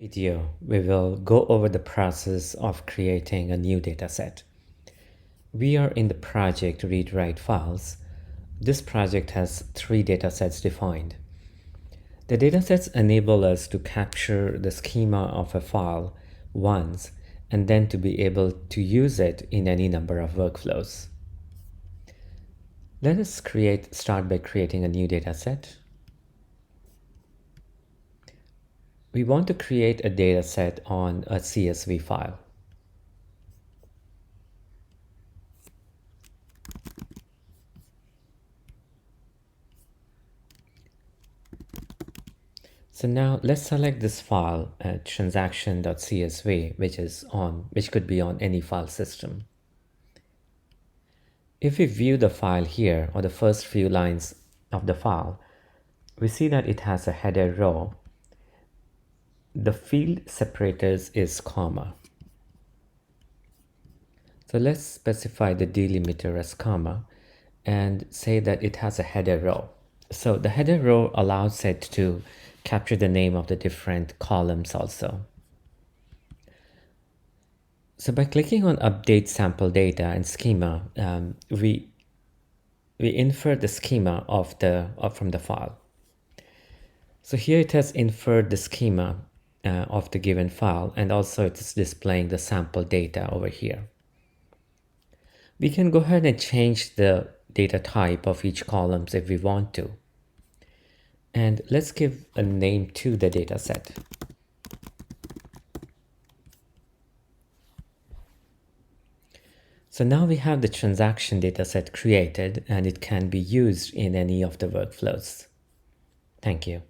Video, we will go over the process of creating a new dataset. We are in the project read-write files. This project has 3 datasets defined. The datasets enable us to capture the schema of a file once and then to be able to use it in any number of workflows. Let us start by creating a new dataset. We want to create a dataset on a CSV file. So now let's select this file, transaction.csv, which could be on any file system. If we view the file here, or the first few lines of the file, we see that it has a header row. The field separators is comma. So let's specify the delimiter as comma and say that it has a header row. So the header row allows it to capture the name of the different columns also. So by clicking on update sample data and schema, we infer the schema from the file. So here it has inferred the schema of the given file, and also it is displaying the sample data over here. We can go ahead and change the data type of each column if we want to. And let's give a name to the dataset. So now we have the transaction dataset created, and it can be used in any of the workflows. Thank you.